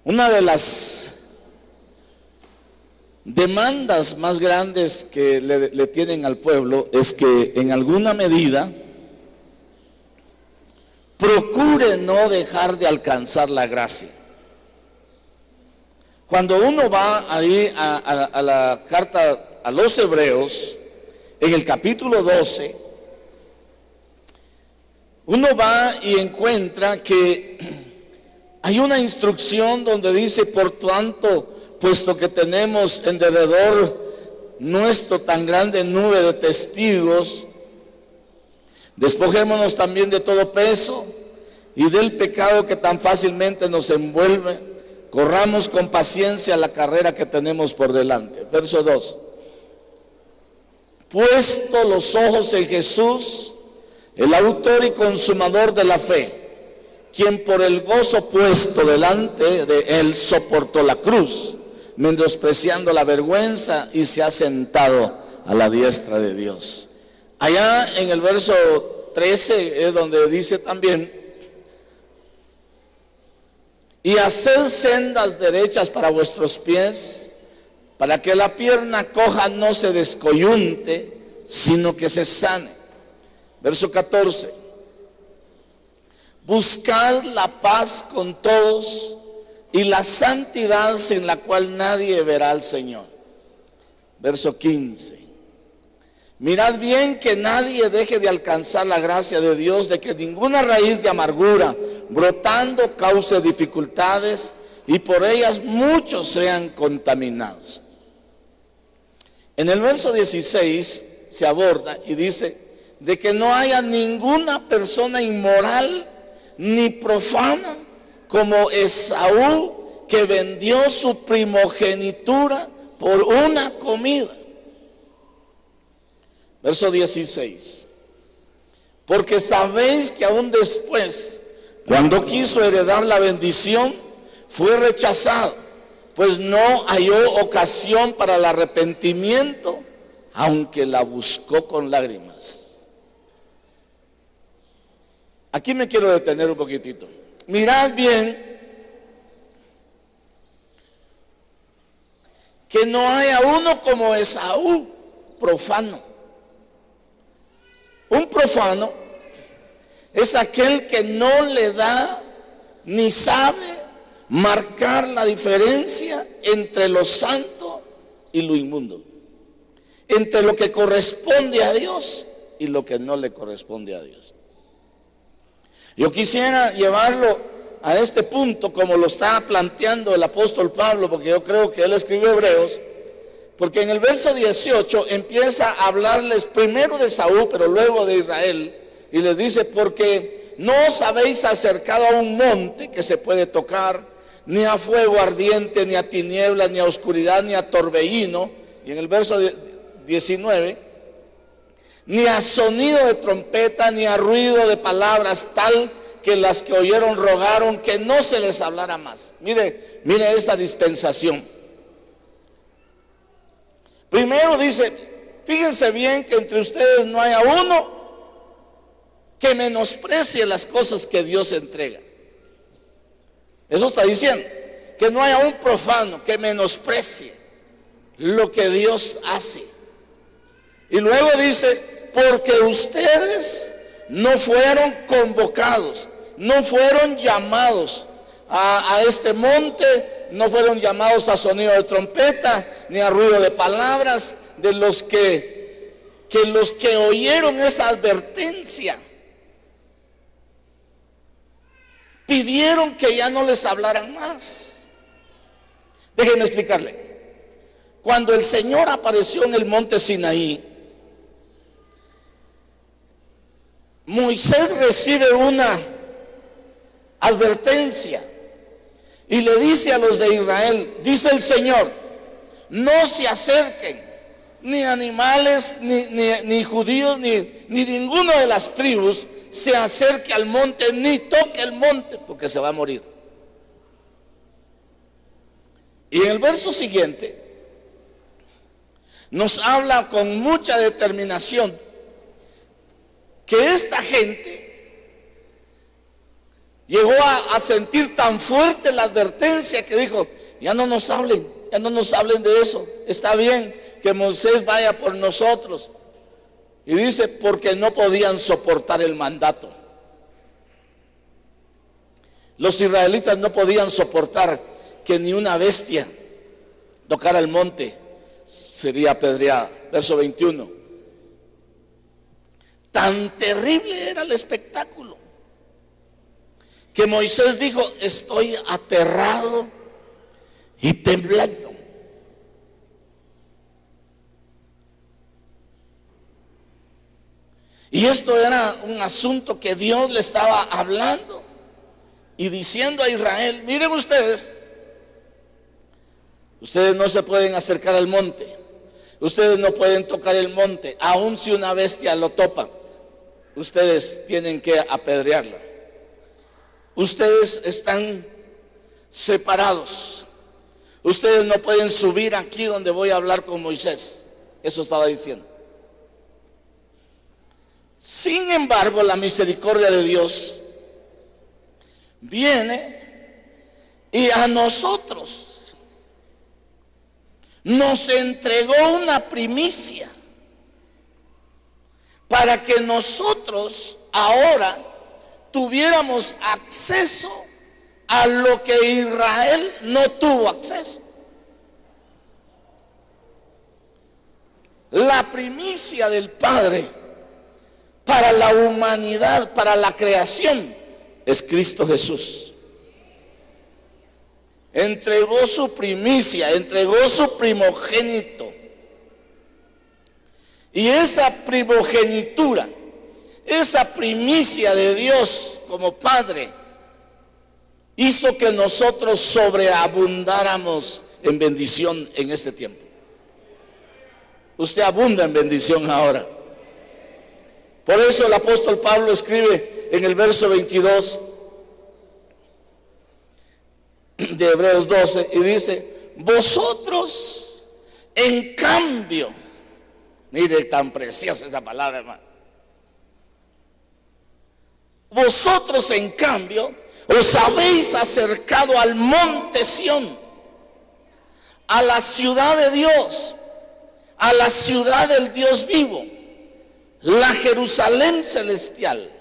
Una de las demandas más grandes que le tienen al pueblo es que en alguna medida procure no dejar de alcanzar la gracia. Cuando uno va ahí a la carta a los Hebreos, en el capítulo 12, uno va y encuentra que hay una instrucción donde dice: por tanto, puesto que tenemos en derredor nuestro tan grande nube de testigos, despojémonos también de todo peso y del pecado que tan fácilmente nos envuelve, corramos con paciencia la carrera que tenemos por delante. Verso 2. Puesto los ojos en Jesús, el autor y consumador de la fe, quien por el gozo puesto delante de él soportó la cruz, menospreciando la vergüenza, y se ha sentado a la diestra de Dios. Allá en el verso 13 es donde dice también: y haced sendas derechas para vuestros pies, para que la pierna coja no se descoyunte, sino que se sane. Verso 14: buscad la paz con todos y la santidad, sin la cual nadie verá al Señor. Verso 15: mirad bien que nadie deje de alcanzar la gracia de Dios, de que ninguna raíz de amargura brotando cause dificultades, y por ellas muchos sean contaminados. En el verso 16 se aborda y dice de que no haya ninguna persona inmoral ni profana como Esaú, que vendió su primogenitura por una comida. Verso 16: porque sabéis que aún después, cuando quiso heredar la bendición, fue rechazado, pues no halló ocasión para el arrepentimiento, aunque la buscó con lágrimas. Aquí me quiero detener un poquitito. Mirad bien que no haya uno como Esaú, profano. Un profano es aquel que no le da ni sabe marcar la diferencia entre lo santo y lo inmundo, entre lo que corresponde a Dios y lo que no le corresponde a Dios. Yo quisiera llevarlo a este punto como lo está planteando el apóstol Pablo, porque yo creo que él escribió Hebreos, porque en el verso 18 empieza a hablarles primero de Saúl, pero luego de Israel, y les dice: porque no os habéis acercado a un monte que se puede tocar, ni a fuego ardiente, ni a tinieblas, ni a oscuridad, ni a torbellino. Y en el verso 19: ni a sonido de trompeta, ni a ruido de palabras, tal que las que oyeron rogaron que no se les hablara más. Mire esta dispensación. Primero dice: fíjense bien que entre ustedes no haya uno que menosprecie las cosas que Dios entrega. Eso está diciendo, que no haya un profano que menosprecie lo que Dios hace. Y luego dice: porque ustedes no fueron convocados, no fueron llamados a este monte, no fueron llamados a sonido de trompeta, ni a ruido de palabras, de los que oyeron esa advertencia pidieron que ya no les hablaran más. Déjenme explicarle. Cuando el Señor apareció en el monte Sinaí, Moisés recibe una advertencia y le dice a los de Israel: dice el Señor, no se acerquen ni animales, ni judíos, ni ninguno de las tribus se acerque al monte, ni toque el monte, porque se va a morir. Y en el verso siguiente nos habla con mucha determinación que esta gente Llegó a sentir tan fuerte la advertencia que dijo: ya no nos hablen de eso. Está bien que Moisés vaya por nosotros. Y dice, porque no podían soportar el mandato. Los israelitas no podían soportar que ni una bestia tocara el monte, sería apedreada. Verso 21. Tan terrible era el espectáculo que Moisés dijo: estoy aterrado y temblando. Y esto era un asunto que Dios le estaba hablando y diciendo a Israel: miren ustedes no se pueden acercar al monte, ustedes no pueden tocar el monte, aun si una bestia lo topa, ustedes tienen que apedrearla. Ustedes están separados, ustedes no pueden subir aquí donde voy a hablar con Moisés. Eso estaba diciendo. Sin embargo, la misericordia de Dios viene y a nosotros nos entregó una primicia para que nosotros ahora tuviéramos acceso a lo que Israel no tuvo acceso. La primicia del Padre para la humanidad, para la creación, es Cristo Jesús. Entregó su primicia, entregó su primogénito. Y esa primogenitura, esa primicia de Dios como Padre, hizo que nosotros sobreabundáramos en bendición en este tiempo. Usted abunda en bendición ahora. Por eso el apóstol Pablo escribe en el verso 22 de Hebreos 12 y dice: vosotros en cambio, mire tan preciosa esa palabra, hermano. Vosotros en cambio os habéis acercado al monte Sión, a la ciudad de Dios, a la ciudad del Dios vivo, la Jerusalén celestial,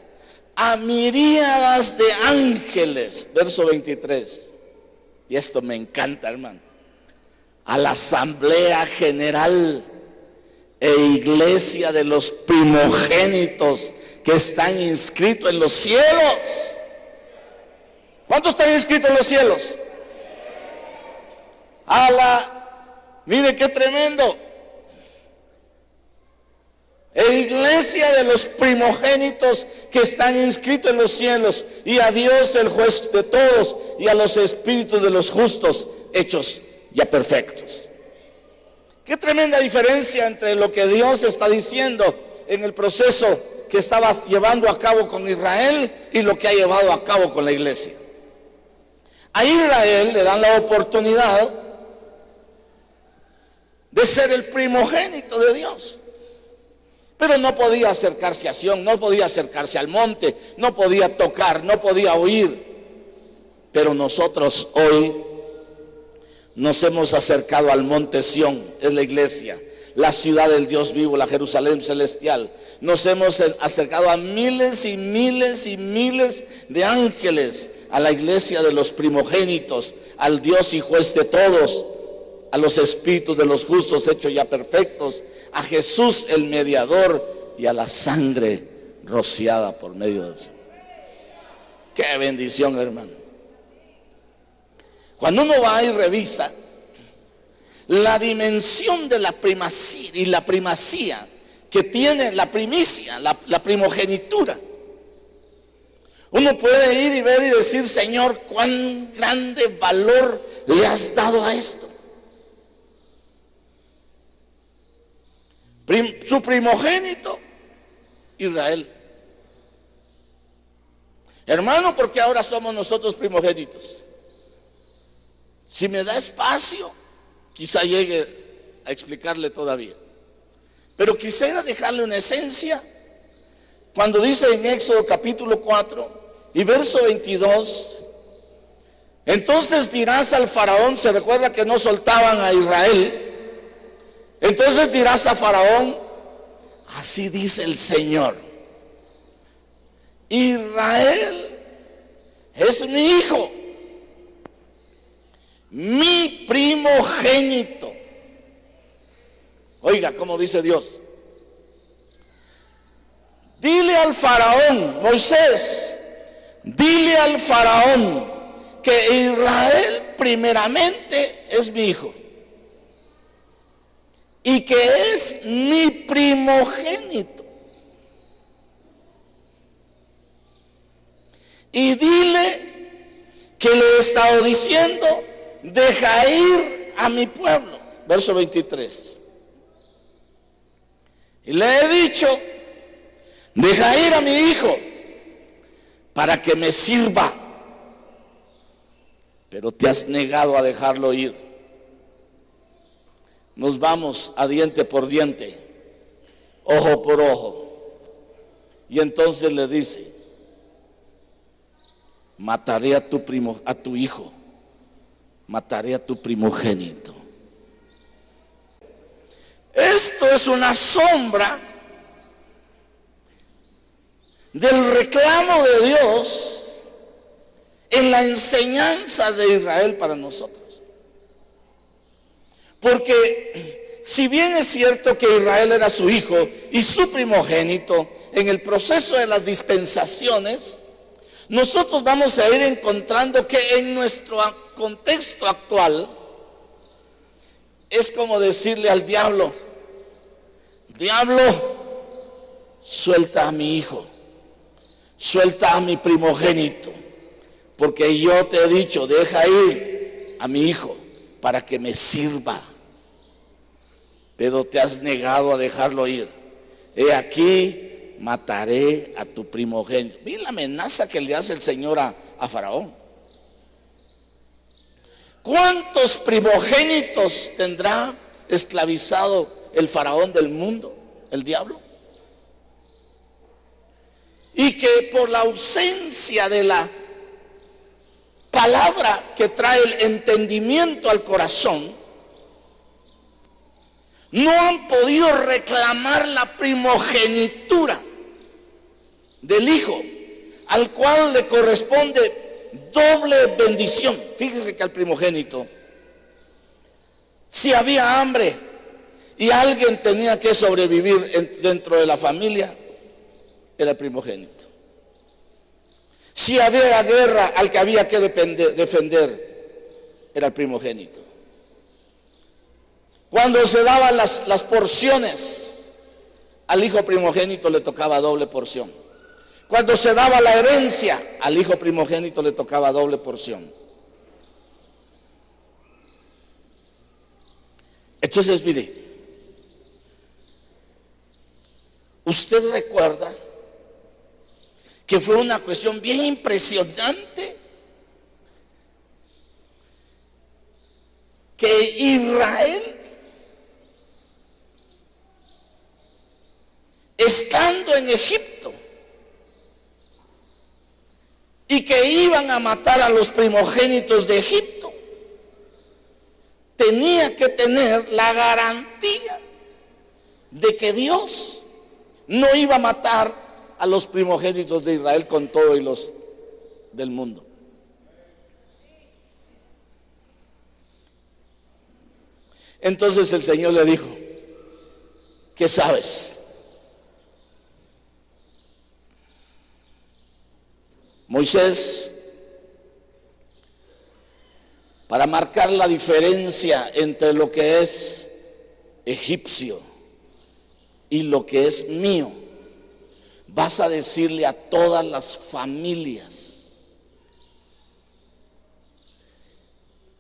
a miríadas de ángeles. Verso 23. Y esto me encanta, hermano. A la asamblea general e iglesia de los primogénitos que están inscritos en los cielos. ¿Cuántos están inscritos en los cielos? Mire qué tremendo. E iglesia de los primogénitos que están inscritos en los cielos, y a Dios el juez de todos, y a los espíritus de los justos hechos ya perfectos. Qué tremenda diferencia entre lo que Dios está diciendo en el proceso que estaba llevando a cabo con Israel y lo que ha llevado a cabo con la iglesia. A Israel le dan la oportunidad de ser el primogénito de Dios. Pero no podía acercarse a Sión, no podía acercarse al monte, no podía tocar, no podía oír. Pero nosotros hoy nos hemos acercado al monte Sión, es la iglesia, la ciudad del Dios vivo, la Jerusalén celestial. Nos hemos acercado a miles y miles y miles de ángeles, a la iglesia de los primogénitos, al Dios y juez de todos, a los espíritus de los justos hechos ya perfectos, a Jesús el mediador y a la sangre rociada por medio de eso. Qué bendición, hermano. Cuando uno va y revisa la dimensión de la primacía y la primacía que tiene la primicia, la primogenitura, uno puede ir y ver y decir: Señor, cuán grande valor le has dado a esto. Su primogénito, Israel. Hermano, porque ahora somos nosotros primogénitos. Si me da espacio, quizá llegue a explicarle todavía. Pero quisiera dejarle una esencia. Cuando dice en Éxodo capítulo 4 Y verso 22. Entonces dirás al faraón, se recuerda que no soltaban a Israel. Entonces dirás a faraón, así dice el Señor: Israel es mi hijo, mi primogénito. Oiga, ¿cómo dice Dios? Dile al faraón, Moisés, dile al faraón que Israel primeramente es mi hijo y que es mi primogénito. Y dile que le he estado diciendo, deja ir a mi pueblo. Verso 23. Y le he dicho, deja ir a mi hijo para que me sirva. Pero te has negado a dejarlo ir. Nos vamos a diente por diente, ojo por ojo. Y entonces le dice, mataré a tu hijo, mataré a tu primogénito. Esto es una sombra del reclamo de Dios en la enseñanza de Israel para nosotros. Porque si bien es cierto que Israel era su hijo y su primogénito, en el proceso de las dispensaciones, nosotros vamos a ir encontrando que en nuestro contexto actual es como decirle al diablo, diablo, suelta a mi hijo, suelta a mi primogénito, porque yo te he dicho, deja ir a mi hijo para que me sirva, pero te has negado a dejarlo ir. He aquí, mataré a tu primogénito. Mira la amenaza que le hace el Señor a Faraón. ¿Cuántos primogénitos tendrá esclavizado el faraón del mundo, el diablo? Y que por la ausencia de la palabra que trae el entendimiento al corazón, no han podido reclamar la primogenitura del hijo, al cual le corresponde doble bendición. Fíjese que al primogénito, si había hambre y alguien tenía que sobrevivir dentro de la familia, era el primogénito. Si había guerra, al que había que defender, era el primogénito. Cuando se daban las porciones, al hijo primogénito le tocaba doble porción. Cuando se daba la herencia, al hijo primogénito le tocaba doble porción. Entonces, mire, usted recuerda que fue una cuestión bien impresionante que Israel, estando en Egipto, y que iban a matar a los primogénitos de Egipto, tenía que tener la garantía de que Dios no iba a matar a los primogénitos de Israel con todo y los del mundo. Entonces el Señor le dijo, ¿qué sabes? Moisés, para marcar la diferencia entre lo que es egipcio y lo que es mío, vas a decirle a todas las familias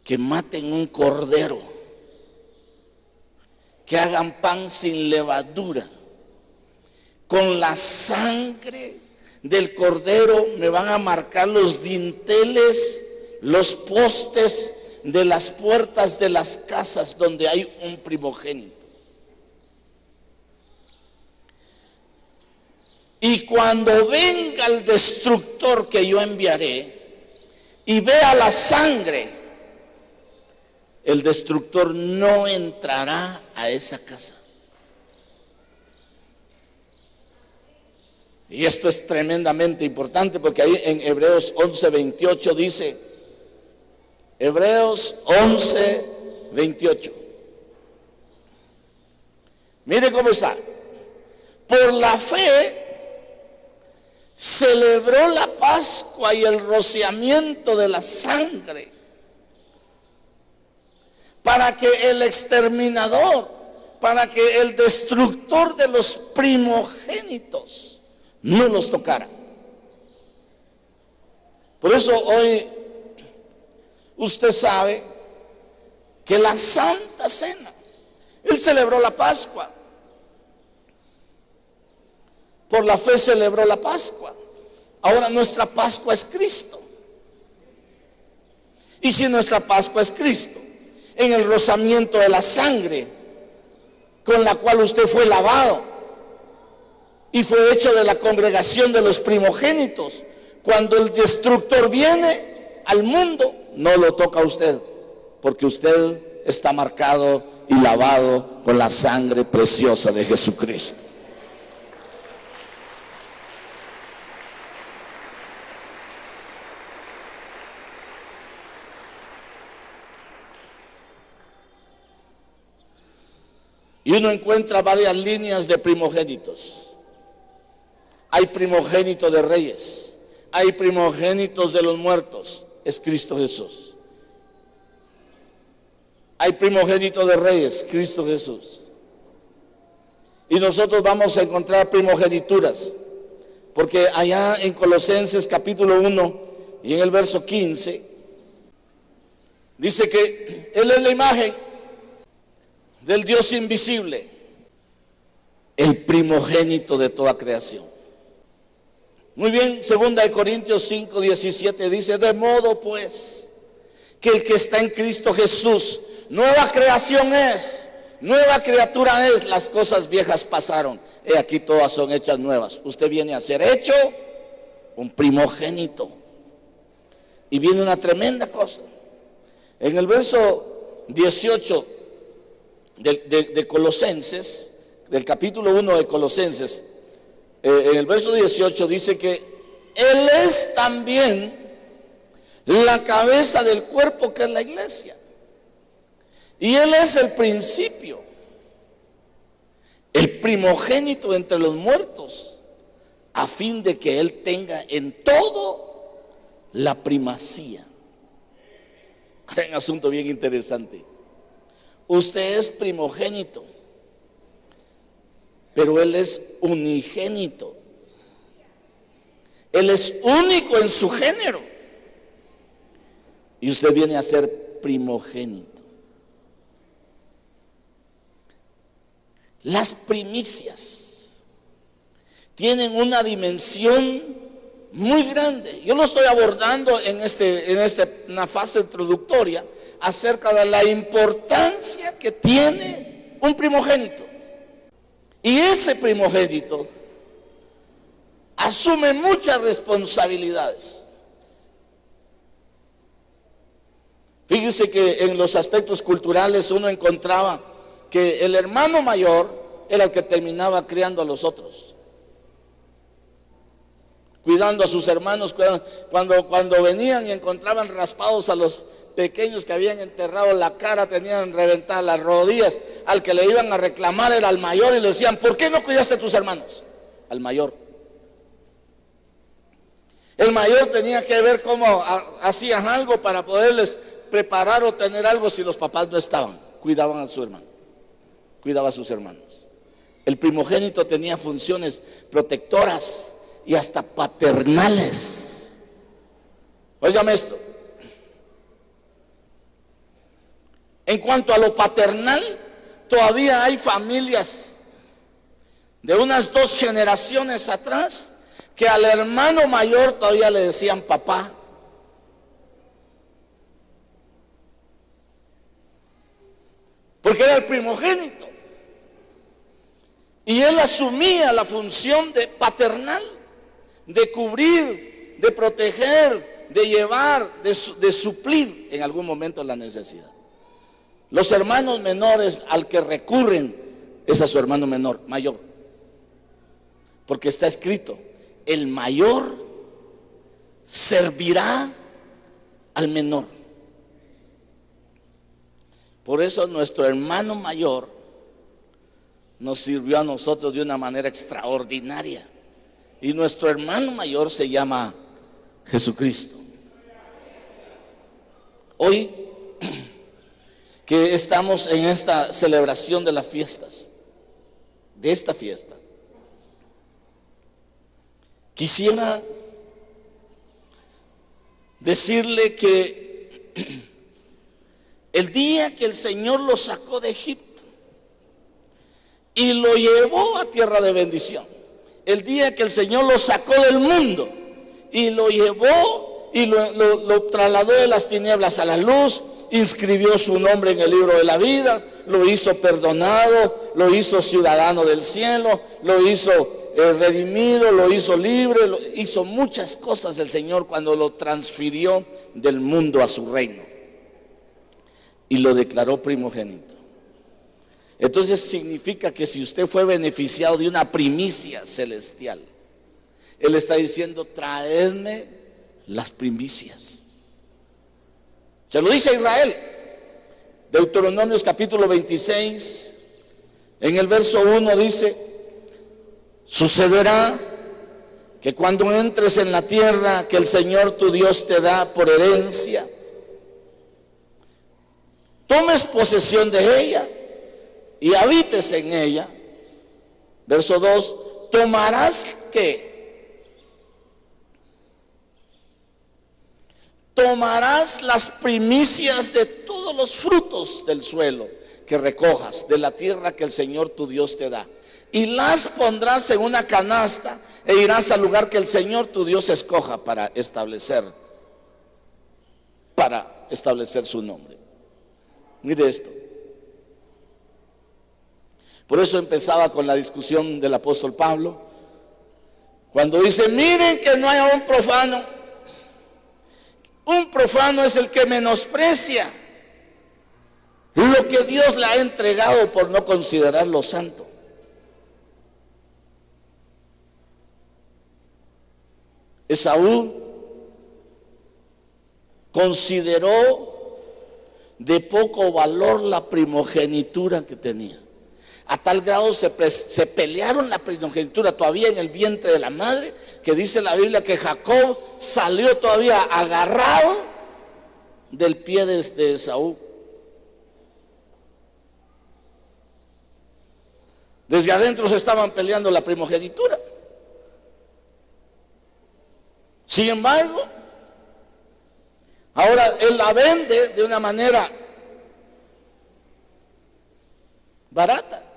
que maten un cordero, que hagan pan sin levadura, con la sangre del cordero me van a marcar los dinteles, los postes de las puertas de las casas donde hay un primogénito. Y cuando venga el destructor que yo enviaré y vea la sangre, el destructor no entrará a esa casa. Y esto es tremendamente importante, porque ahí en Hebreos 11:28 dice, Hebreos 11:28. Mire cómo está. Por la fe celebró la Pascua y el rociamiento de la sangre, para que el exterminador, para que el destructor de los primogénitos no los tocara. Por eso hoy usted sabe que la Santa Cena, él celebró la Pascua. Por la fe celebró la Pascua. Ahora nuestra Pascua es Cristo. Y si nuestra Pascua es Cristo, en el rozamiento de la sangre con la cual usted fue lavado y fue hecho de la congregación de los primogénitos, cuando el destructor viene al mundo, no lo toca a usted, porque usted está marcado y lavado con la sangre preciosa de Jesucristo. Y uno encuentra varias líneas de primogénitos. Hay primogénito de reyes, hay primogénitos de los muertos, es Cristo Jesús. Hay primogénito de reyes, Cristo Jesús. Y nosotros vamos a encontrar primogenituras, porque allá en Colosenses capítulo 1 y en el verso 15, dice que Él es la imagen del Dios invisible, el primogénito de toda creación. Muy bien, 2 Corintios 5:17 dice, de modo pues que el que está en Cristo Jesús, nueva creación es, nueva criatura es, las cosas viejas pasaron, he aquí todas son hechas nuevas. Usted viene a ser hecho un primogénito. Y viene una tremenda cosa. En el verso 18 de Colosenses, del capítulo 1 de Colosenses, en el verso 18 dice que Él es también la cabeza del cuerpo, que es la iglesia, y Él es el principio, el primogénito entre los muertos, a fin de que Él tenga en todo la primacía. Hay un asunto bien interesante. Usted es primogénito, pero Él es unigénito. Él es único en su género. Y usted viene a ser primogénito. Las primicias tienen una dimensión muy grande. Yo lo estoy abordando en una fase introductoria acerca de la importancia que tiene un primogénito. Y ese primogénito asume muchas responsabilidades. Fíjese que en los aspectos culturales uno encontraba que el hermano mayor era el que terminaba criando a los otros, cuidando a sus hermanos. Cuando venían y encontraban raspados a los pequeños que habían enterrado la cara, tenían reventadas las rodillas, al que le iban a reclamar era al mayor, y le decían, ¿por qué no cuidaste a tus hermanos? Al mayor. El mayor tenía que ver cómo hacían algo para poderles preparar o tener algo si los papás no estaban. Cuidaban a su hermano, cuidaba a sus hermanos. El primogénito tenía funciones protectoras y hasta paternales. Óigame esto. En cuanto a lo paternal, todavía hay familias de unas 2 generaciones atrás que al hermano mayor todavía le decían papá. Porque era el primogénito. Y él asumía la función de paternal, de cubrir, de proteger, de llevar, de suplir en algún momento la necesidad. Los hermanos menores al que recurren es a su hermano mayor. Porque está escrito, el mayor servirá al menor. Por eso nuestro hermano mayor nos sirvió a nosotros de una manera extraordinaria. Y nuestro hermano mayor se llama Jesucristo. Hoy que estamos en esta celebración de las fiestas, de esta fiesta, quisiera decirle que el día que el Señor lo sacó de Egipto y lo llevó a tierra de bendición, el día que el Señor lo sacó del mundo y lo llevó y lo trasladó de las tinieblas a la luz, inscribió su nombre en el libro de la vida, lo hizo perdonado, lo hizo ciudadano del cielo, lo hizo redimido, lo hizo libre, hizo muchas cosas el Señor cuando lo transfirió del mundo a su reino y lo declaró primogénito. Entonces significa que si usted fue beneficiado de una primicia celestial, Él está diciendo, traedme las primicias. Se lo dice a Israel. Deuteronomios capítulo 26, en el verso 1 dice, sucederá que cuando entres en la tierra que el Señor tu Dios te da por herencia, tomes posesión de ella y habites en ella. Verso 2, tomarás ¿qué? Tomarás las primicias de todos los frutos del suelo que recojas de la tierra que el Señor tu Dios te da, y las pondrás en una canasta e irás al lugar que el Señor tu Dios escoja para establecer su nombre. Mire esto. Por eso empezaba con la discusión del apóstol Pablo, cuando dice, miren que no haya un profano. Un profano es el que menosprecia lo que Dios le ha entregado por no considerarlo santo. Esaú consideró de poco valor la primogenitura que tenía. A tal grado se pelearon la primogenitura todavía en el vientre de la madre, que dice la Biblia que Jacob salió todavía agarrado del pie de Esaú. Desde adentro se estaban peleando la primogenitura. Sin embargo, ahora él la vende de una manera barata.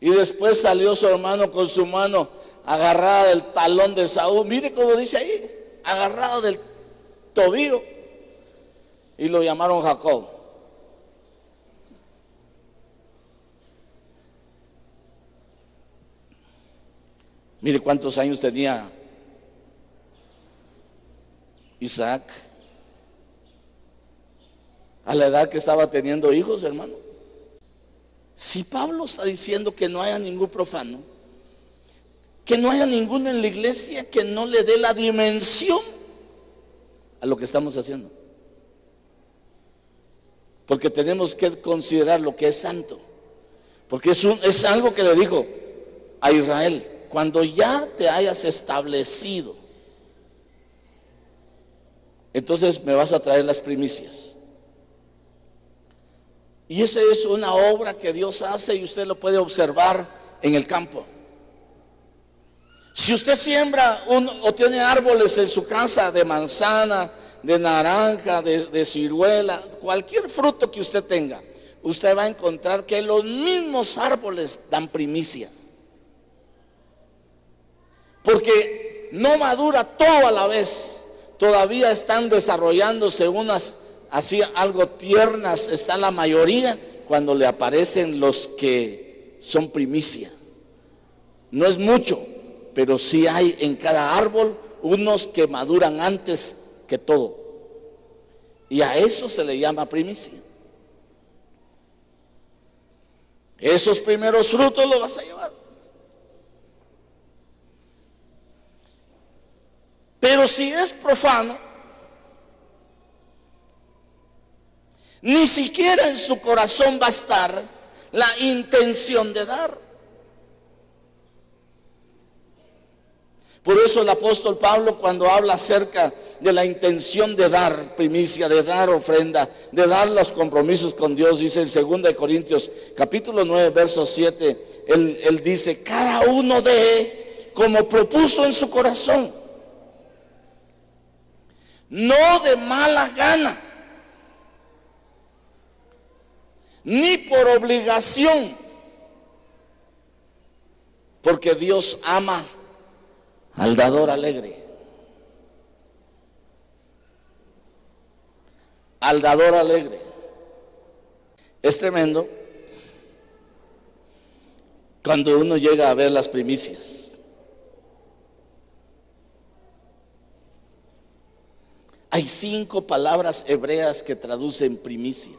Y después salió su hermano con su mano agarrada del talón de Esaú. Mire cómo dice ahí, agarrado del tobillo. Y lo llamaron Jacob. Mire cuántos años tenía Isaac a la edad que estaba teniendo hijos, hermano. Si Pablo está diciendo que no haya ningún profano, que no haya ninguno en la iglesia que no le dé la dimensión a lo que estamos haciendo, porque tenemos que considerar lo que es santo, porque es algo que le dijo a Israel: cuando ya te hayas establecido, entonces me vas a traer las primicias. Y esa es una obra que Dios hace y usted lo puede observar en el campo. Si usted siembra o tiene árboles en su casa de manzana, de naranja, de ciruela, cualquier fruto que usted tenga, usted va a encontrar que los mismos árboles dan primicia. Porque no madura todo a la vez, todavía están desarrollándose unas así algo tiernas, está la mayoría. cuando le aparecen los que son primicia. No es mucho, pero sí hay en cada árbol unos que maduran antes que todo. Y a eso se le llama primicia. Esos primeros frutos los vas a llevar. Pero si es profano, ni siquiera en su corazón va a estar la intención de dar. Por eso el apóstol Pablo, cuando habla acerca de la intención de dar primicia, de dar ofrenda, de dar los compromisos con Dios, dice en 2 Corintios capítulo 9 verso 7, él dice: cada uno dé como propuso en su corazón, no de mala gana, ni por obligación, porque Dios ama al dador alegre. Al dador alegre. Es tremendo cuando uno llega a ver las primicias. Hay 5 palabras hebreas que traducen primicia.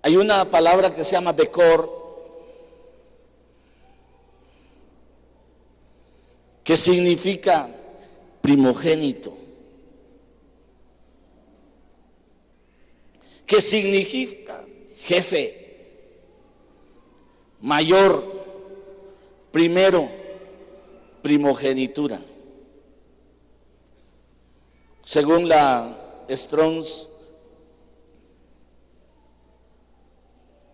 Hay una palabra que se llama Bekor, que significa primogénito, que significa jefe, mayor, primero, primogenitura. Según la Strong's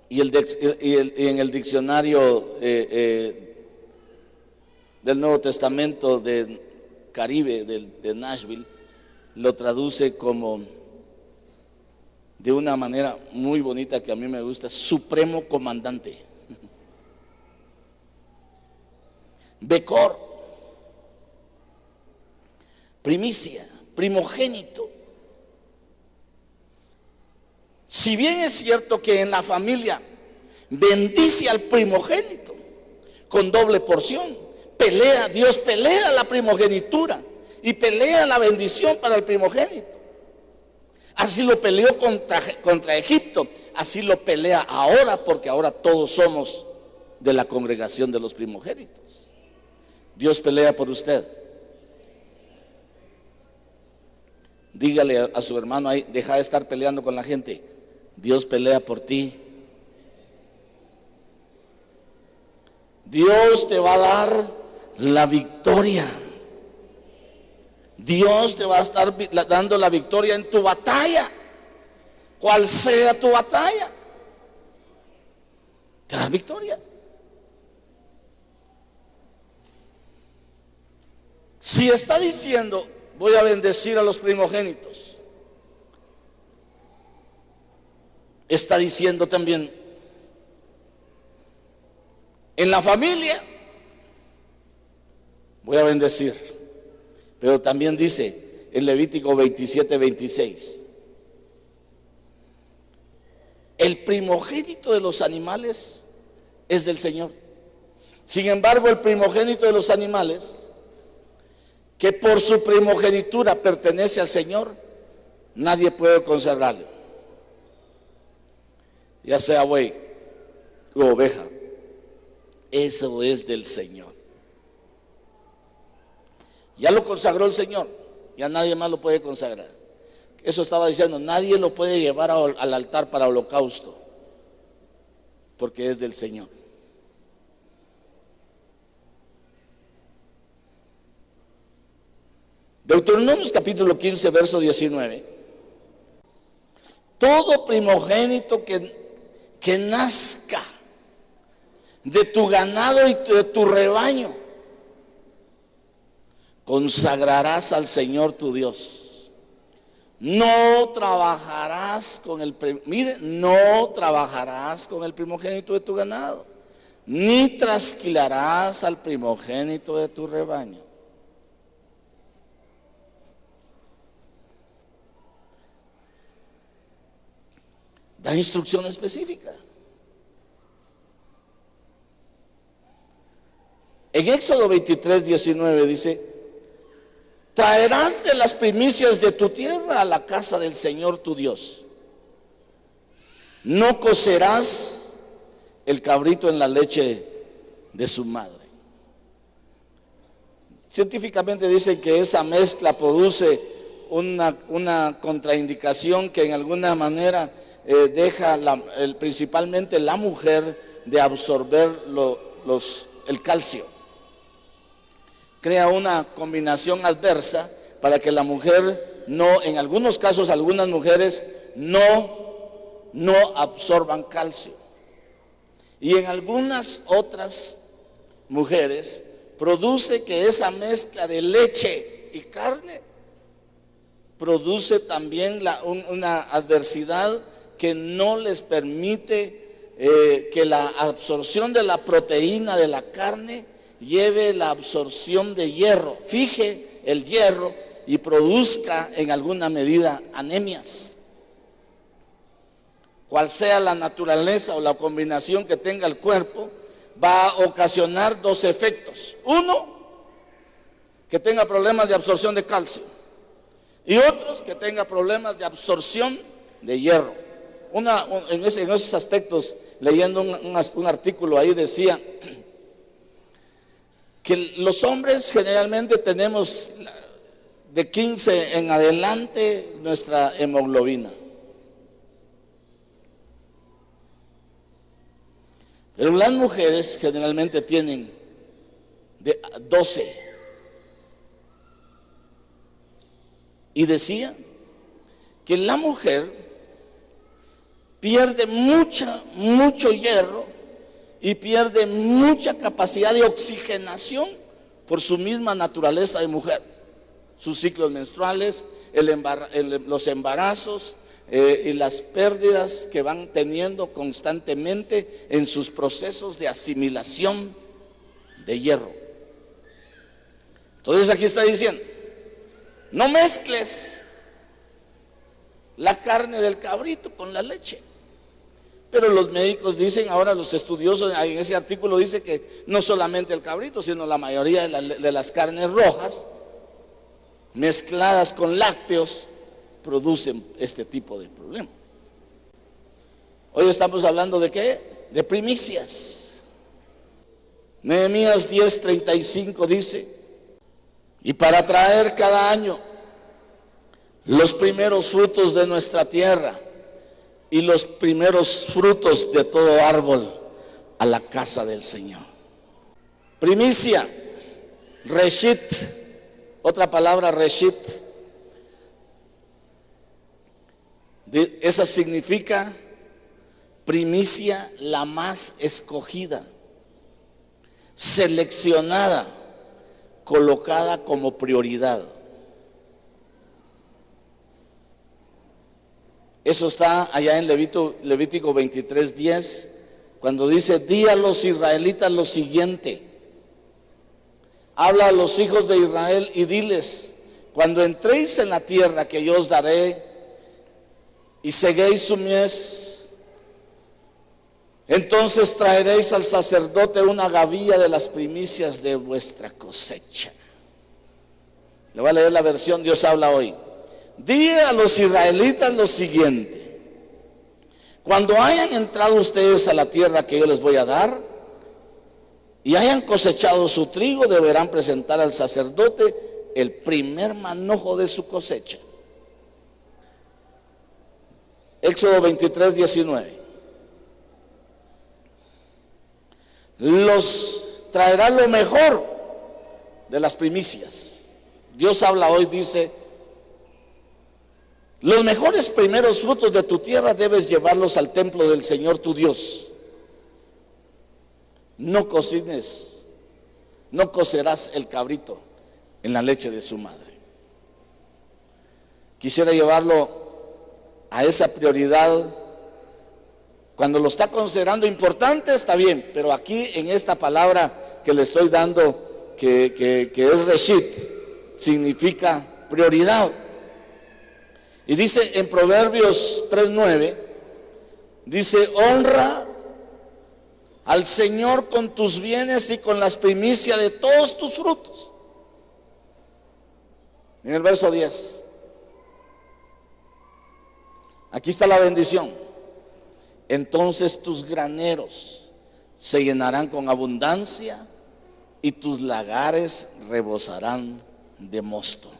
y en el diccionario del Nuevo Testamento de Caribe, de Nashville, lo traduce como, de una manera muy bonita que a mí me gusta, supremo comandante. Bekor, primicia, primogénito. Si bien es cierto que en la familia bendice al primogénito con doble porción, Dios pelea la primogenitura y pelea la bendición para el primogénito. Así lo peleó contra Egipto, así lo pelea ahora, porque ahora todos somos de la congregación de los primogénitos. Dios pelea por usted. Dígale a su hermano ahí: deja de estar peleando con la gente. Dios pelea por ti. Dios te va a dar la victoria. Dios te va a estar dando la victoria en tu batalla, cual sea tu batalla, te da victoria. Si está diciendo: voy a bendecir a los primogénitos, está diciendo también: en la familia voy a bendecir. Pero también dice en Levítico 27:26: el primogénito de los animales es del Señor. Sin embargo, el primogénito de los animales, que por su primogenitura pertenece al Señor, nadie puede consagrarlo, ya sea buey u oveja. Eso es del Señor. Ya lo consagró el Señor, ya nadie más lo puede consagrar. Eso estaba diciendo: nadie lo puede llevar al altar para holocausto, porque es del Señor. Deuteronomios capítulo 15 verso 19: todo primogénito que nazca de tu ganado y de tu rebaño, consagrarás al Señor tu Dios. No trabajarás con no trabajarás con el primogénito de tu ganado, ni trasquilarás al primogénito de tu rebaño. Da instrucción específica. En Éxodo 23, 19 dice: traerás de las primicias de tu tierra a la casa del Señor tu Dios. No cocerás el cabrito en la leche de su madre. Científicamente dicen que esa mezcla produce una contraindicación que en alguna manera deja principalmente la mujer de absorber el calcio. Crea una combinación adversa para que la mujer no, en algunos casos algunas mujeres no absorban calcio. Y en algunas otras mujeres produce que esa mezcla de leche y carne produce también una adversidad que no les permite que la absorción de la proteína de la carne lleve la absorción de hierro, fije el hierro y produzca en alguna medida anemias. Cual sea la naturaleza o la combinación que tenga el cuerpo, va a ocasionar dos efectos. Uno, que tenga problemas de absorción de calcio, y otros que tenga problemas de absorción de hierro. En esos aspectos, leyendo un artículo ahí, decía que los hombres generalmente tenemos de 15 en adelante nuestra hemoglobina. Pero las mujeres generalmente tienen de 12. Y decía que la mujer pierde mucho hierro y pierde mucha capacidad de oxigenación por su misma naturaleza de mujer. Sus ciclos menstruales, los embarazos y las pérdidas que van teniendo constantemente en sus procesos de asimilación de hierro. Entonces aquí está diciendo: no mezcles la carne del cabrito con la leche. Pero los médicos dicen, ahora los estudiosos, en ese artículo dice que no solamente el cabrito, sino la mayoría de las carnes rojas mezcladas con lácteos producen este tipo de problema. Hoy estamos hablando ¿de qué? De primicias. Nehemías 10:35 dice: y para traer cada año los primeros frutos de nuestra tierra y los primeros frutos de todo árbol a la casa del Señor. Primicia, reshit, otra palabra reshit, esa significa primicia, la más escogida, seleccionada, colocada como prioridad. Eso está allá en Levítico 23:10, cuando dice: di a los israelitas lo siguiente, habla a los hijos de Israel y diles: cuando entréis en la tierra que yo os daré y seguéis su mies, entonces traeréis al sacerdote una gavilla de las primicias de vuestra cosecha. Le voy a leer la versión Dios habla hoy. Di a los israelitas lo siguiente: cuando hayan entrado ustedes a la tierra que yo les voy a dar y hayan cosechado su trigo, deberán presentar al sacerdote el primer manojo de su cosecha. Éxodo 23:19. Los traerá lo mejor de las primicias. Dios habla hoy, dice: los mejores primeros frutos de tu tierra debes llevarlos al templo del Señor tu Dios. No cocines, no cocerás el cabrito en la leche de su madre. Quisiera llevarlo a esa prioridad. Cuando lo está considerando importante, está bien, pero aquí en esta palabra que le estoy dando, que es reshit, significa prioridad. Y dice en Proverbios 3:9: Dice, honra al Señor con tus bienes y con las primicias de todos tus frutos. En el verso 10. Aquí está la bendición. Entonces tus graneros se llenarán con abundancia y tus lagares rebosarán de mosto.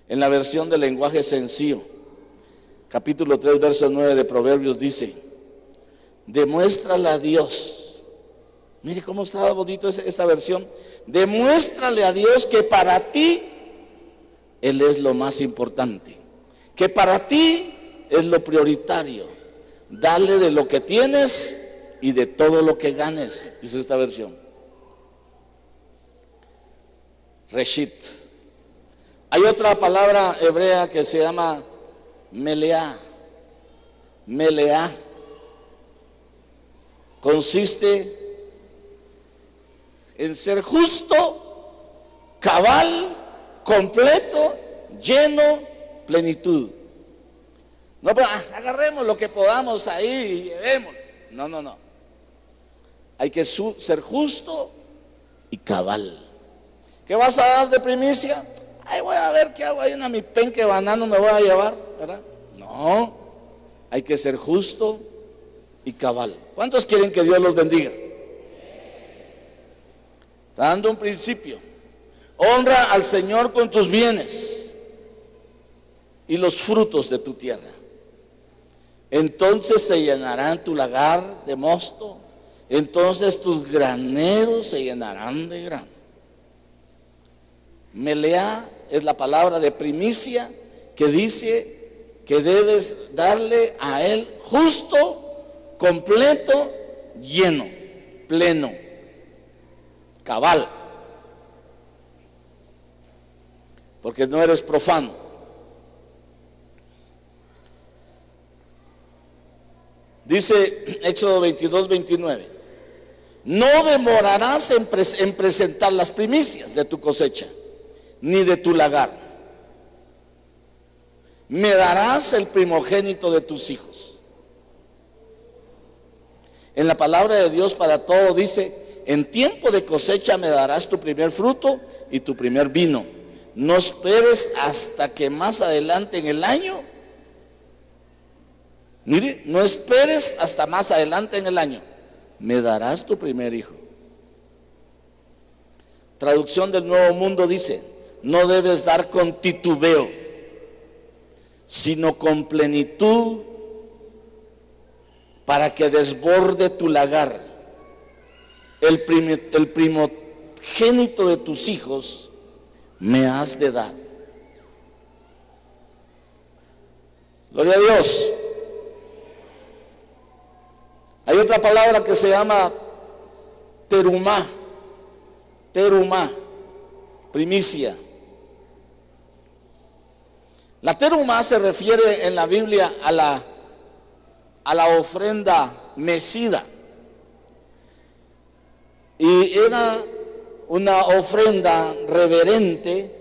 En la versión del lenguaje sencillo, capítulo 3, verso 9 de Proverbios dice, demuéstrale a Dios. Mire cómo está bonito esta versión. Demuéstrale a Dios que para ti Él es lo más importante, que para ti es lo prioritario. Dale de lo que tienes y de todo lo que ganes, dice esta versión. Reshit. Hay otra palabra hebrea que se llama meleá. Meleá consiste en ser justo, cabal, completo, lleno, plenitud. No, pues, agarremos lo que podamos ahí y llevemos. No. Hay que ser justo y cabal. ¿Qué vas a dar de primicia? Ay, voy a ver qué hago ahí en mi penque banano, me voy a llevar, ¿verdad? No, hay que ser justo y cabal. ¿Cuántos quieren que Dios los bendiga? Está dando un principio. Honra al Señor con tus bienes y los frutos de tu tierra. Entonces se llenarán tu lagar de mosto, entonces tus graneros se llenarán de grano. Meleá es la palabra de primicia que dice que debes darle a Él justo, completo, lleno, pleno, cabal, porque no eres profano. Dice Éxodo 22, 29, no demorarás en presentar las primicias de tu cosecha, ni de tu lagar. Me darás el primogénito de tus hijos. En la palabra de Dios para todo dice, en tiempo de cosecha me darás tu primer fruto y tu primer vino. No esperes hasta que más adelante en el año. Mire, no esperes hasta más adelante en el año. Me darás tu primer hijo. Traducción del Nuevo Mundo dice, no debes dar con titubeo, sino con plenitud, para que desborde tu lagar. El primogénito de tus hijos me has de dar. Gloria a Dios. Hay otra palabra que se llama terumá. Terumá, primicia. La terumá se refiere en la Biblia a la ofrenda mecida. Y era una ofrenda reverente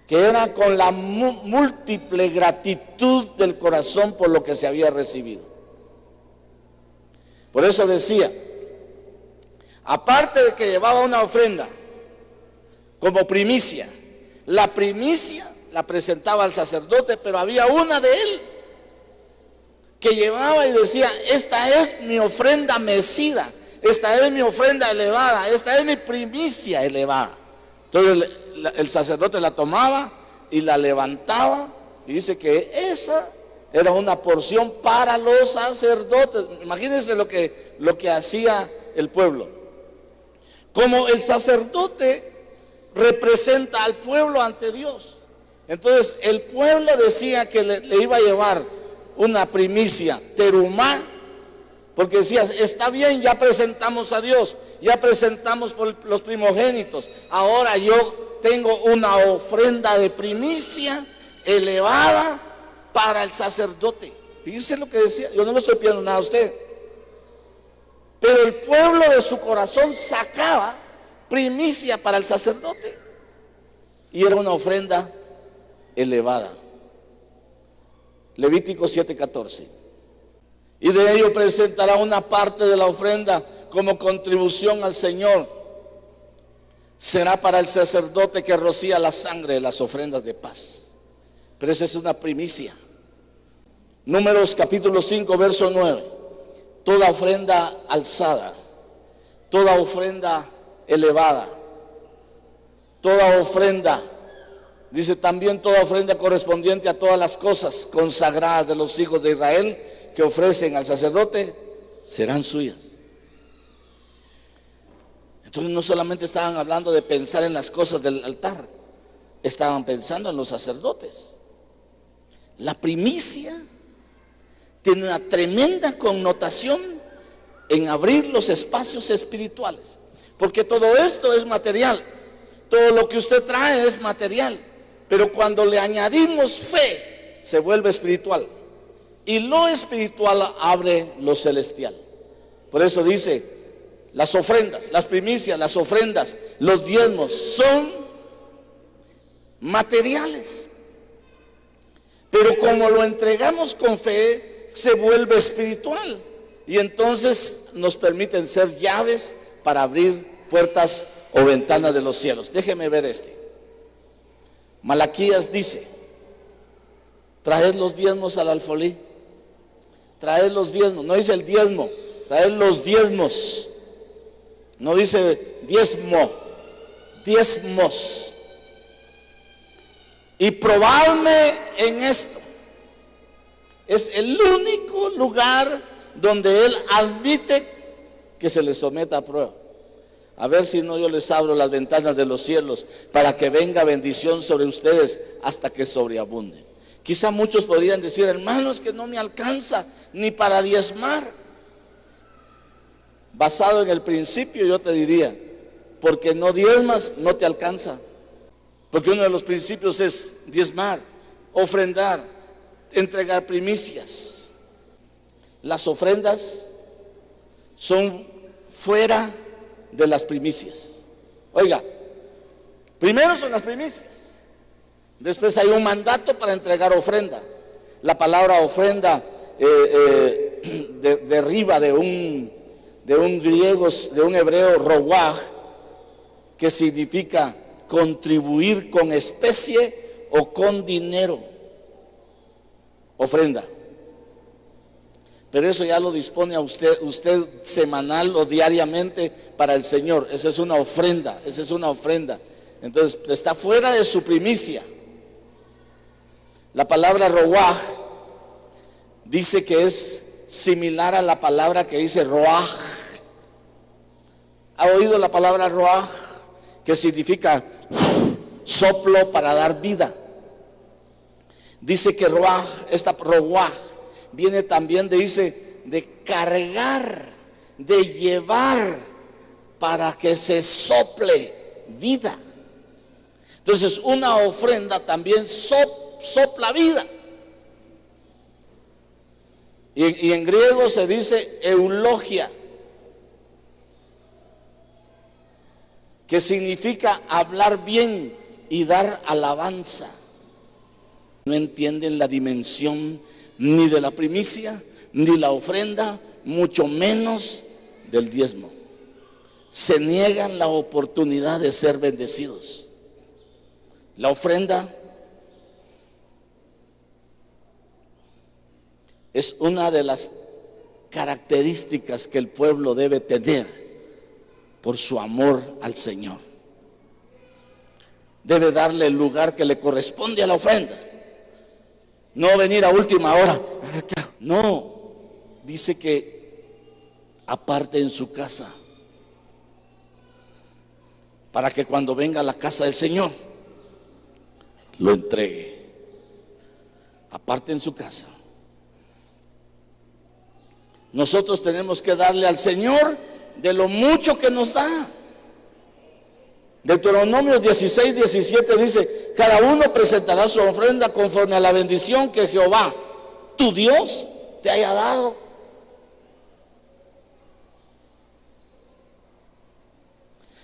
que era con la múltiple gratitud del corazón por lo que se había recibido. Por eso decía, aparte de que llevaba una ofrenda como primicia, la primicia la presentaba al sacerdote, pero había una de él que llevaba y decía, esta es mi ofrenda mecida, esta es mi ofrenda elevada, esta es mi primicia elevada. Entonces el sacerdote la tomaba y la levantaba y dice que esa era una porción para los sacerdotes. Imagínense lo que hacía el pueblo. Como el sacerdote representa al pueblo ante Dios, entonces el pueblo decía que le iba a llevar una primicia, terumá, porque decía, está bien, ya presentamos a Dios, ya presentamos por los primogénitos, ahora yo tengo una ofrenda de primicia elevada para el sacerdote. Fíjense lo que decía, yo no le estoy pidiendo nada a usted, pero el pueblo de su corazón sacaba primicia para el sacerdote. y era una ofrenda elevada. Levítico 7:14. Y de ello presentará una parte de la ofrenda como contribución al Señor. Será para el sacerdote que rocía la sangre de las ofrendas de paz. Pero esa es una primicia. Números capítulo 5, verso 9. Toda ofrenda alzada, toda ofrenda elevada, toda ofrenda, dice también toda ofrenda correspondiente a todas las cosas consagradas de los hijos de Israel que ofrecen al sacerdote, serán suyas. Entonces no solamente estaban hablando de pensar en las cosas del altar, estaban pensando en los sacerdotes. La primicia tiene una tremenda connotación en abrir los espacios espirituales, porque todo esto es material, todo lo que usted trae es material, pero cuando le añadimos fe se vuelve espiritual, y lo espiritual abre lo celestial. Por eso dice, las ofrendas, las primicias, las ofrendas, los diezmos son materiales, pero como lo entregamos con fe, se vuelve espiritual, y entonces nos permiten ser llaves para abrir puertas o ventanas de los cielos. Déjeme ver este. Malaquías dice, traed los diezmos al alfolí. Traed los diezmos, no dice el diezmo, traed los diezmos. No dice diezmo, diezmos. Y probadme en esto. Es el único lugar donde Él admite que se les someta a prueba. A ver si no yo les abro las ventanas de los cielos para que venga bendición sobre ustedes hasta que sobreabunde. Quizá muchos podrían decir, hermanos, que no me alcanza ni para diezmar. Basado en el principio, yo te diría, porque no diezmas, no te alcanza. Porque uno de los principios es diezmar, ofrendar, entregar primicias. Las ofrendas son fuera de las primicias. Oiga, primero son las primicias. Después hay un mandato para entregar ofrenda. La palabra ofrenda deriva de un griego, de un hebreo roguaj, que significa contribuir con especie o con dinero. Ofrenda. Pero eso ya lo dispone a usted semanal o diariamente para el Señor. Esa es una ofrenda, esa es una ofrenda. Entonces está fuera de su primicia. La palabra roaj dice que es similar a la palabra que dice roaj. ¿Ha oído la palabra roaj? Que significa soplo para dar vida. Dice que roaj, esta roaj, viene también de cargar, de llevar, para que se sople vida. Entonces una ofrenda también sopla vida. Y en griego se dice eulogia, que significa hablar bien y dar alabanza. No entienden la dimensión ni de la primicia, ni la ofrenda, mucho menos del diezmo. Se niegan la oportunidad de ser bendecidos. La ofrenda es una de las características que el pueblo debe tener por su amor al Señor. Debe darle el lugar que le corresponde a la ofrenda. No venir a última hora. No, dice que aparte en su casa, para que cuando venga a la casa del Señor lo entregue. Aparte en su casa. Nosotros tenemos que darle al Señor de lo mucho que nos da. Deuteronomio 16:17 dice, cada uno presentará su ofrenda conforme a la bendición que Jehová, tu Dios, te haya dado.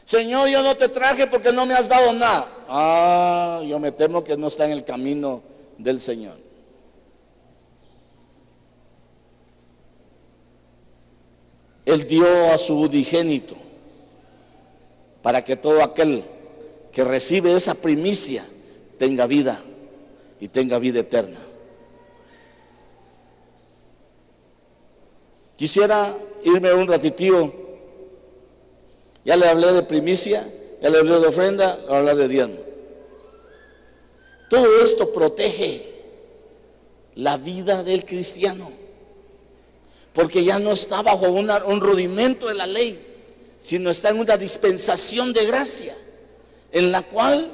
Señor, yo no te traje porque no me has dado nada. Yo me temo que no está en el camino del Señor. Él dio a su unigénito para que todo aquel que recibe esa primicia tenga vida y tenga vida eterna. Quisiera irme un ratitito. Ya le hablé de primicia, ya le hablé de ofrenda, le voy a hablar de diezmo. Todo esto protege la vida del cristiano, porque ya no está bajo un rudimento de la ley, sino está en una dispensación de gracia, en la cual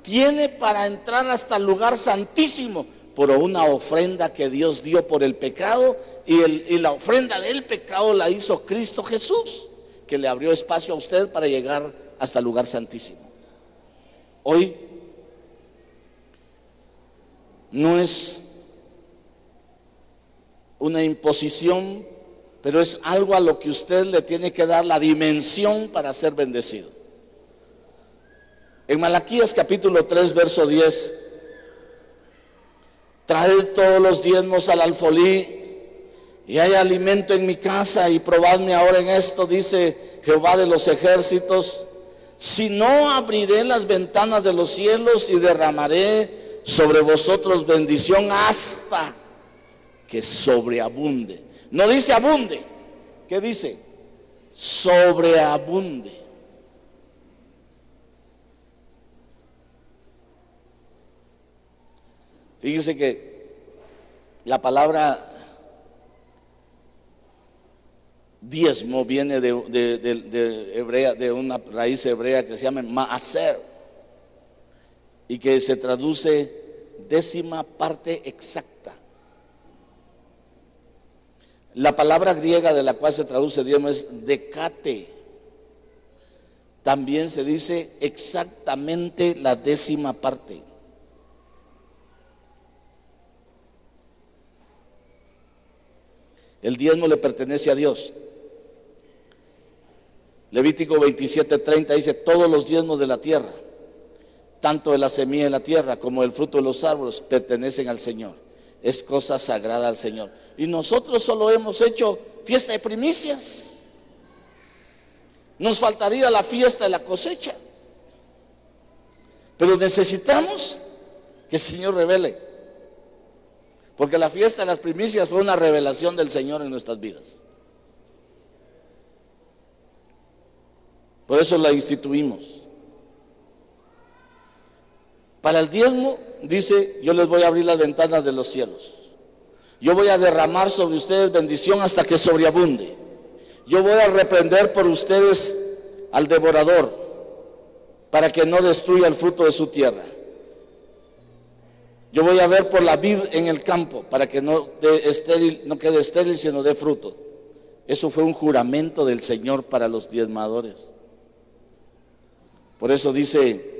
tiene para entrar hasta el lugar santísimo por una ofrenda que Dios dio por el pecado, y la ofrenda del pecado la hizo Cristo Jesús, que le abrió espacio a usted para llegar hasta el lugar santísimo. Hoy no es una imposición, pero es algo a lo que usted le tiene que dar la dimensión para ser bendecido. En Malaquías capítulo 3 verso 10: traed todos los diezmos al alfolí, y hay alimento en mi casa, y probadme ahora en esto, dice Jehová de los ejércitos, si no abriré las ventanas de los cielos y derramaré sobre vosotros bendición hasta que sobreabunde. No dice abunde, ¿qué dice? Sobreabunde. Fíjese que la palabra diezmo viene de una raíz hebrea que se llama maaser, y que se traduce décima parte exacta. La palabra griega de la cual se traduce diezmo es decate. También se dice exactamente la décima parte. El diezmo le pertenece a Dios. Levítico 27:30 dice: todos los diezmos de la tierra, tanto de la semilla de la tierra como del fruto de los árboles, pertenecen al Señor. Es cosa sagrada al Señor. Y nosotros solo hemos hecho fiesta de primicias. Nos faltaría la fiesta de la cosecha. Pero necesitamos que el Señor revele, porque la fiesta de las primicias fue una revelación del Señor en nuestras vidas. Por eso la instituimos. Para el diezmo dice: yo les voy a abrir las ventanas de los cielos. Yo voy a derramar sobre ustedes bendición hasta que sobreabunde. Yo voy a reprender por ustedes al devorador, para que no destruya el fruto de su tierra. Yo voy a ver por la vid en el campo, para que no quede estéril, sino dé fruto. Eso fue un juramento del Señor para los diezmadores. Por eso dice: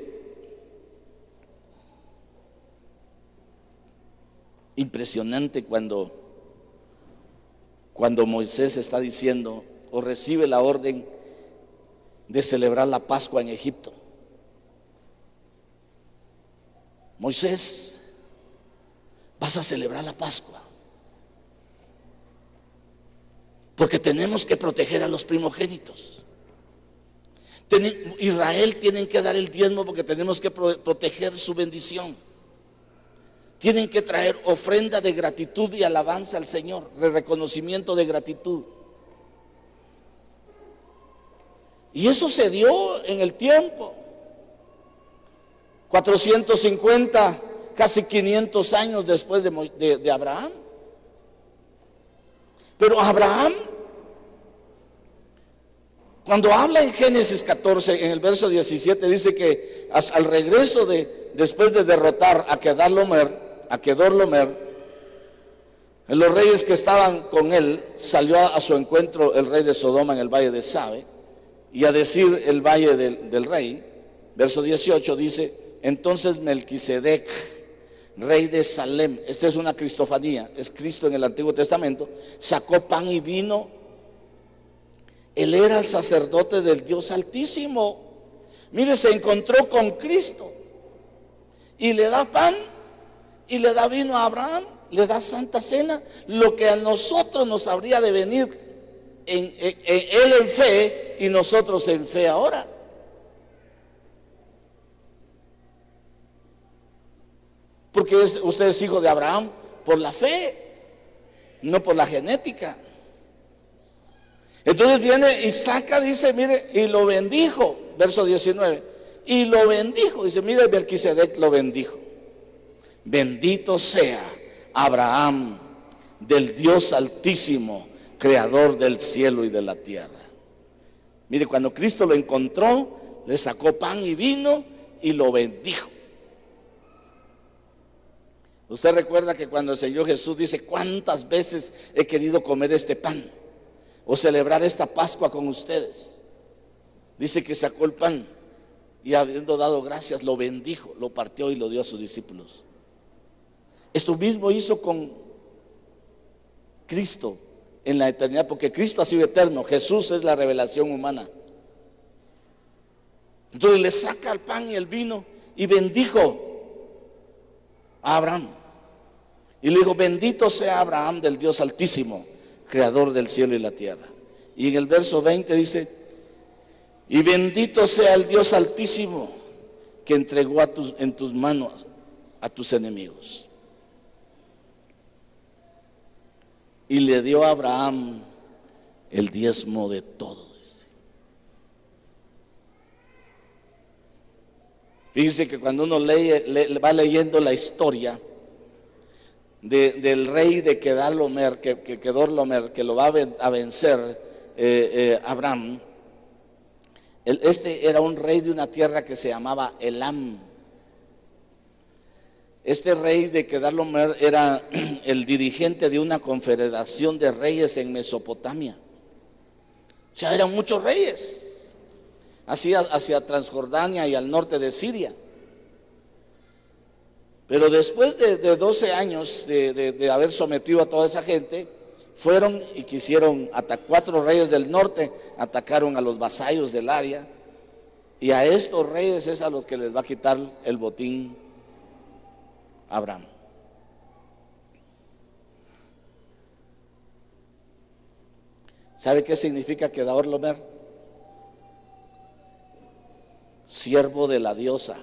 impresionante cuando Moisés está diciendo, o recibe la orden de celebrar la Pascua en Egipto. Moisés, vas a celebrar la Pascua, porque tenemos que proteger a los primogénitos. Israel tienen que dar el diezmo porque tenemos que proteger su bendición. Tienen que traer ofrenda de gratitud y alabanza al Señor, de reconocimiento de gratitud. Y eso se dio en el tiempo. 450, casi 500 años después de Abraham. Pero Abraham, cuando habla en Génesis 14, en el verso 17, dice que al regreso después de derrotar a Kedorlaomer, los reyes que estaban con él, salió a su encuentro el rey de Sodoma en el valle de Sabe, y a decir el valle del rey, verso 18 dice: entonces Melquisedec, rey de Salem, esta es una cristofanía, es Cristo en el Antiguo Testamento, sacó pan y vino. Él era el sacerdote del Dios Altísimo. Mire, se encontró con Cristo y le da pan y le da vino a Abraham, le da santa cena, lo que a nosotros nos habría de venir él en fe y nosotros en fe ahora. Porque usted es hijo de Abraham por la fe, no por la genética. Entonces viene y saca, dice, mire, y lo bendijo, verso 19, y lo bendijo, dice, mire, Melquisedec lo bendijo. Bendito sea Abraham del Dios Altísimo, creador del cielo y de la tierra. Mire, cuando Cristo lo encontró, le sacó pan y vino y lo bendijo. Usted recuerda que cuando el Señor Jesús dice, ¿cuántas veces he querido comer este pan o celebrar esta Pascua con ustedes? Dice que sacó el pan y habiendo dado gracias lo bendijo, lo partió y lo dio a sus discípulos. Esto mismo hizo con Cristo en la eternidad, porque Cristo ha sido eterno, Jesús es la revelación humana. Entonces le saca el pan y el vino y bendijo a Abraham y le dijo, bendito sea Abraham del Dios Altísimo, creador del cielo y la tierra. Y en el verso 20 dice, y bendito sea el Dios Altísimo que entregó en tus manos a tus enemigos. Y le dio a Abraham el diezmo de todo. Fíjense que cuando uno va leyendo la historia del rey de Kedorlaomer, que lo va a vencer Abraham, este era un rey de una tierra que se llamaba Elam. Este rey de Kedorlaomer era el dirigente de una confederación de reyes en Mesopotamia. O sea, eran muchos reyes hacia Transjordania y al norte de Siria. Pero después de 12 años de haber sometido a toda esa gente, fueron y quisieron atacar. 4 reyes del norte atacaron a los vasallos del área, y a estos reyes es a los que les va a quitar el botín Abraham. ¿Sabe qué significa Kedorlaomer? Siervo de la diosa.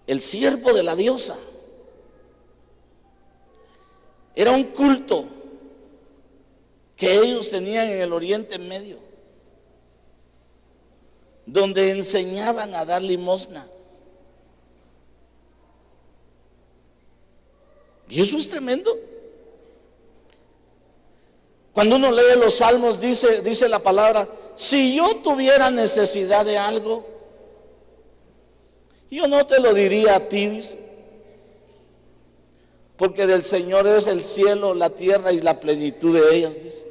El siervo de la diosa era un culto que ellos tenían en el Oriente Medio, donde enseñaban a dar limosna. Y eso es tremendo. Cuando uno lee los salmos, dice la palabra, si yo tuviera necesidad de algo, yo no te lo diría a ti, dice, porque del Señor es el cielo, la tierra y la plenitud de ellas, dice.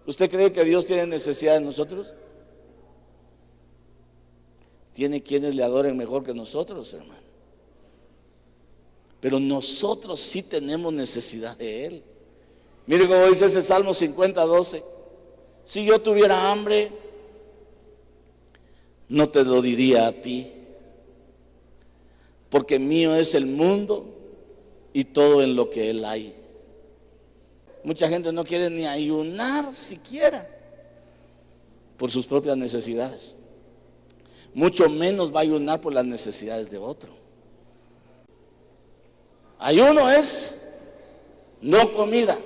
¿Usted cree que Dios tiene necesidad de nosotros? Tiene quienes le adoren mejor que nosotros, hermano. Pero nosotros sí tenemos necesidad de Él. Mire cómo dice ese Salmo 50:12. Si yo tuviera hambre, no te lo diría a ti, porque mío es el mundo y todo en lo que Él hay. Mucha gente no quiere ni ayunar siquiera por sus propias necesidades, mucho menos va a ayunar por las necesidades de otro. Ayuno es no comida,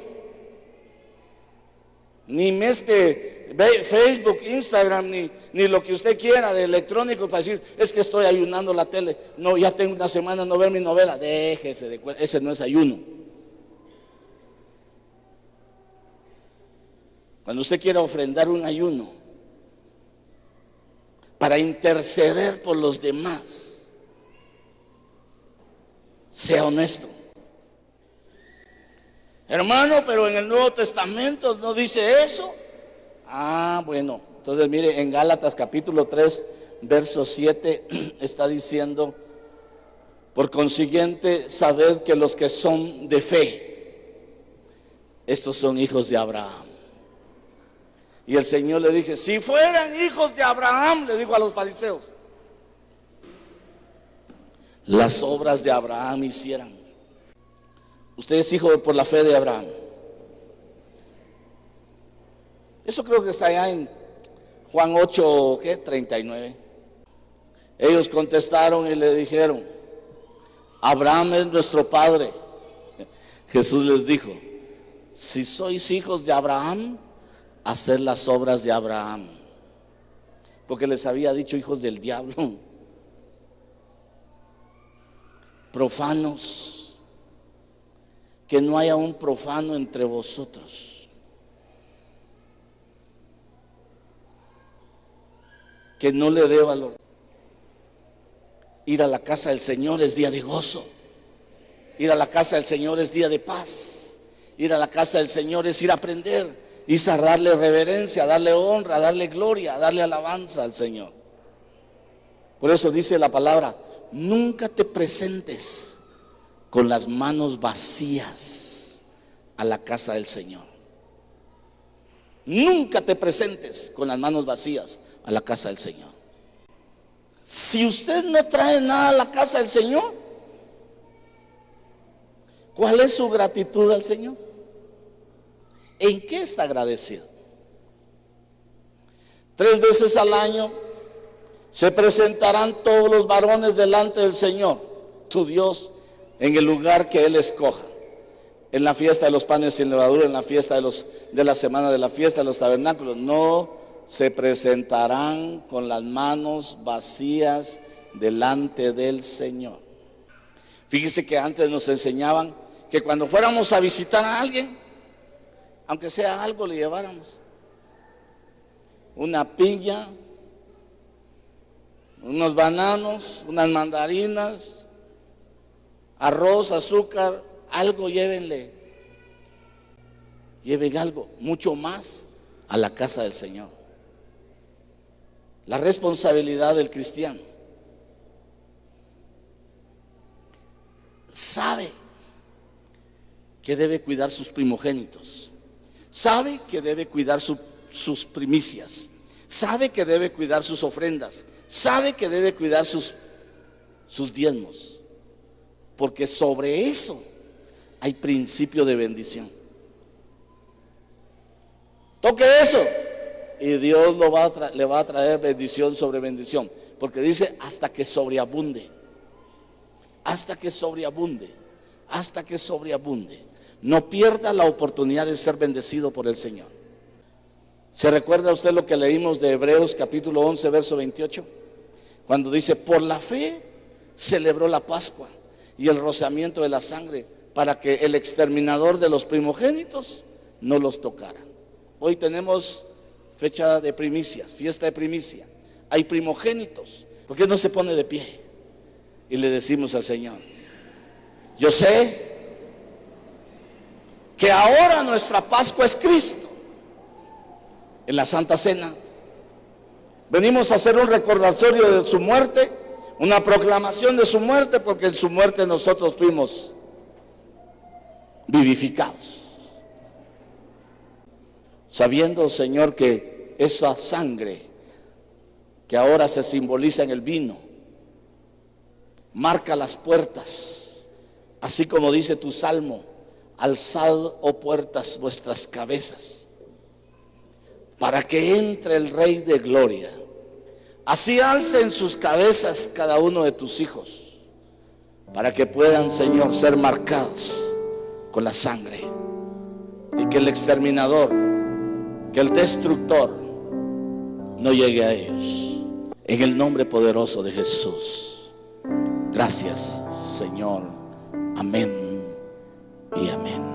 ni mezcle Facebook, Instagram, ni lo que usted quiera de electrónico para decir, es que estoy ayunando la tele. No, ya tengo una semana no ver mi novela. Déjese de cuenta, ese no es ayuno. Cuando usted quiera ofrendar un ayuno para interceder por los demás, sea honesto. Hermano, pero en el Nuevo Testamento no dice eso. Bueno, entonces mire, en Gálatas capítulo 3, verso 7 está diciendo, por consiguiente, sabed que los que son de fe, estos son hijos de Abraham. Y el Señor le dice, si fueran hijos de Abraham, le dijo a los fariseos, las obras de Abraham hicieran. Usted es hijo por la fe de Abraham. Eso creo que está allá en Juan 8, 39. Ellos contestaron y le dijeron, Abraham es nuestro padre. Jesús les dijo, si sois hijos de Abraham, haced las obras de Abraham. Porque les había dicho hijos del diablo, profanos, que no haya un profano entre vosotros, que no le dé valor. Ir a la casa del Señor es día de gozo. Ir a la casa del Señor es día de paz. Ir a la casa del Señor es ir a aprender, es a darle reverencia, darle honra, darle gloria, darle alabanza al Señor. Por eso dice la palabra, nunca te presentes con las manos vacías a la casa del Señor. Nunca te presentes con las manos vacías a la casa del Señor. Si usted no trae nada a la casa del Señor, ¿cuál es su gratitud al Señor? ¿En qué está agradecido? 3 veces al año se presentarán todos los varones delante del Señor, tu Dios, en el lugar que Él escoja. En la fiesta de los panes sin levadura, en la fiesta de la semana de la fiesta de los tabernáculos, no se presentarán con las manos vacías delante del Señor. Fíjese que antes nos enseñaban que cuando fuéramos a visitar a alguien, aunque sea algo, le lleváramos una piña, unos bananos, unas mandarinas, arroz, azúcar, algo llévenle. Lleven algo, mucho más a la casa del Señor. La responsabilidad del cristiano. Sabe que debe cuidar sus primogénitos. Sabe que debe cuidar sus primicias. Sabe que debe cuidar sus ofrendas. Sabe que debe cuidar sus diezmos. Porque sobre eso hay principio de bendición. Toque eso y Dios le va a traer bendición sobre bendición. Porque dice hasta que sobreabunde. Hasta que sobreabunde. Hasta que sobreabunde. No pierda la oportunidad de ser bendecido por el Señor. ¿Se recuerda usted lo que leímos de Hebreos capítulo 11 verso 28? Cuando dice, por la fe celebró la Pascua y el rociamiento de la sangre para que el exterminador de los primogénitos no los tocara. Hoy tenemos fecha de primicias, fiesta de primicia. Hay primogénitos. ¿Por qué no se pone de pie? Y le decimos al Señor, yo sé que ahora nuestra Pascua es Cristo. En la Santa Cena venimos a hacer un recordatorio de su muerte, una proclamación de su muerte, porque en su muerte nosotros fuimos vivificados. Sabiendo, Señor, que esa sangre que ahora se simboliza en el vino marca las puertas, así como dice tu salmo, alzad, oh puertas, vuestras cabezas, para que entre el Rey de gloria. Así alcen sus cabezas cada uno de tus hijos, para que puedan, Señor, ser marcados con la sangre, y que el exterminador, que el destructor no llegue a ellos. En el nombre poderoso de Jesús. Gracias, Señor. Amén y amén.